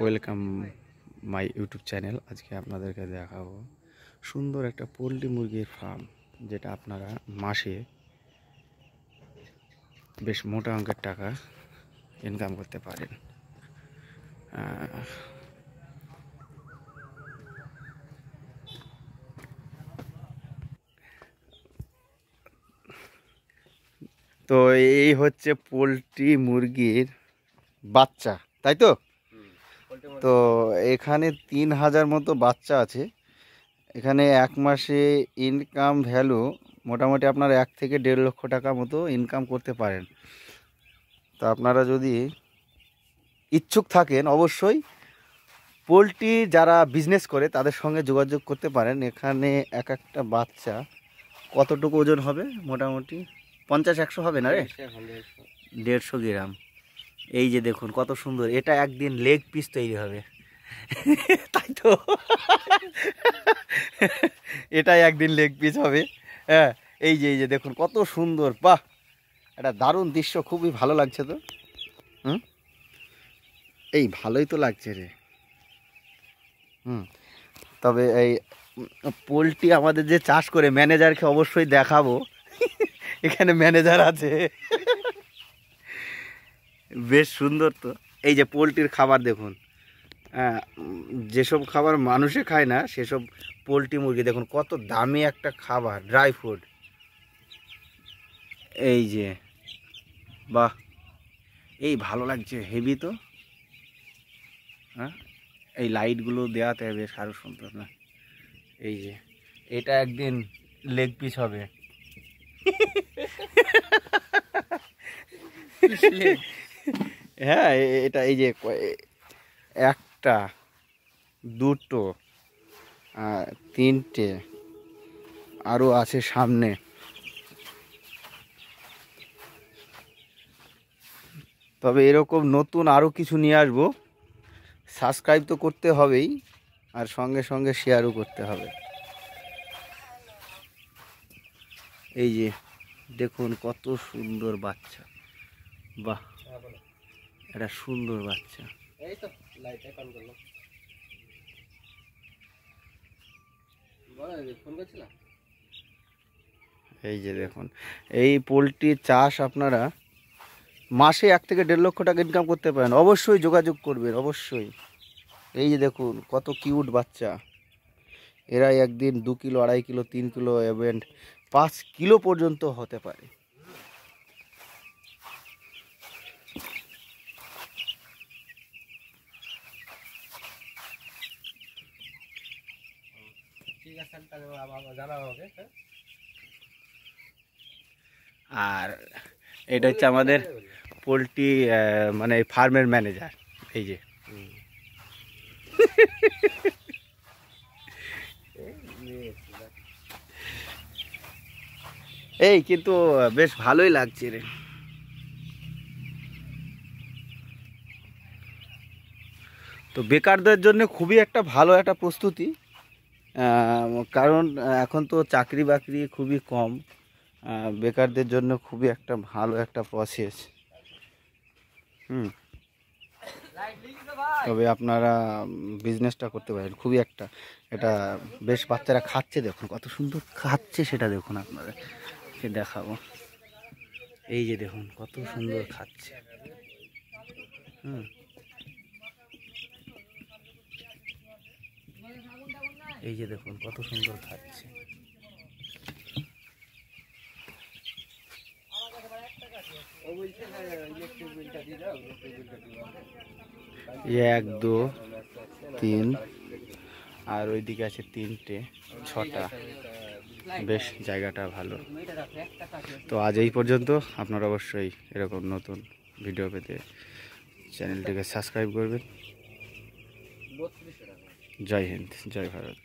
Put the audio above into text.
Welcome my YouTube channel. আজকে আপনাদেরকে দেখাবো সুন্দর একটা পোলট্রি মুরগির ফার্ম, যেটা আপনারা মাসে বেশ মোটা অঙ্কের টাকা ইনকাম করতে পারেন। তো এই হচ্ছে পোলট্রি মুরগির বাচ্চা, তাই তো? তো এখানে 3000 মতো বাচ্চা আছে। এখানে এক মাসে ইনকাম ভ্যালু মোটামুটি আপনার 1 থেকে 1.5 লক্ষ টাকা মতো ইনকাম করতে পারেন। তো আপনারা যদি ইচ্ছুক থাকেন অবশ্যই পোলট্রি যারা বিজনেস করে তাদের সঙ্গে যোগাযোগ করতে পারেন। এখানে এক একটা বাচ্চা কতটুকু ওজন হবে? মোটামুটি 50-100 হবে না রে? 150 গ্রাম। এই যে দেখুন কত সুন্দর, এটা একদিন লেগ পিস তৈরি হবে তাই তো? এটাই একদিন লেগ পিস হবে। হ্যাঁ, এই যে দেখুন কত সুন্দর, বাহ, এটা দারুণ দৃশ্য, খুবই ভালো লাগছে তো। এই ভালোই তো লাগছে রে। তবে এই পোলট্রি আমাদের যে চাষ করে ম্যানেজারকে অবশ্যই দেখাবো। এখানে ম্যানেজার আছে, বেশ সুন্দর তো। এই যে পোলট্রির খাবার দেখুন, যেসব খাবার মানুষে খায় না সেসব পোলট্রি মুরগি দেখুন কত দামি একটা খাবার, ড্রাই ফুড। এই যে বাহ, এই ভালো লাগছে, হেভি তো। হ্যাঁ, এই লাইটগুলো দেওয়াতে বেশ আরও সুন্দর না? এই যে এটা একদিন লেগ পিস হবে। হ্যাঁ, এটা এই যে একটা, দুটো, তিনটে আরও আছে সামনে। তবে এরকম নতুন আরও কিছু নিয়ে আসবো। সাবস্ক্রাইব তো করতে হবেই, আর সঙ্গে সঙ্গে শেয়ারও করতে হবে। এই যে দেখুন কত সুন্দর বাচ্চা, বাহ, এটা সুন্দর বাচ্চা। এই তো লাইট অন করলাম, ফোন করছিলাম। এই যে দেখুন, এই পোলট্রির চাষ আপনারা মাসে 1 থেকে 1.5 লক্ষ টাকা ইনকাম করতে পারেন। অবশ্যই যোগাযোগ করবেন, অবশ্যই। এই যে দেখুন কত কিউট বাচ্চা, এরাই একদিন 2 কিলো, 2.5 কিলো, 3 কিলো, এবং 5 কিলো পর্যন্ত হতে পারে। আর এটা হচ্ছে আমাদের পোলট্রি মানে ফার্মের ম্যানেজার। এই যে এই কিন্তু বেশ ভালোই লাগছে রে। তো বেকারদের জন্য খুবই একটা ভালো একটা প্রস্তুতি, কারণ এখন তো চাকরি বাকরি খুবই কম। বেকারদের জন্য খুবই একটা ভালো একটা প্রসেস। তবে আপনারা বিজনেসটা করতে পারেন, খুবই একটা, এটা বেশ। বাচ্চারা খাচ্ছে, দেখুন কত সুন্দর খাচ্ছে, সেটা দেখুন, আপনারা সে দেখাবো। এই যে দেখুন কত সুন্দর খাচ্ছে। এই যে দেখুন কত সুন্দর খাচ্ছে। 1 2 3, আর ওইদিকে আছে 3টে, 6টা। বেশ জায়গাটা ভালো। তো আজ এই পর্যন্ত। আপনারা অবশ্যই এরকম নতুন ভিডিও পেতে চ্যানেলটিকে সাবস্ক্রাইব করবেন। জয় হিন্দ, জয় ভারত।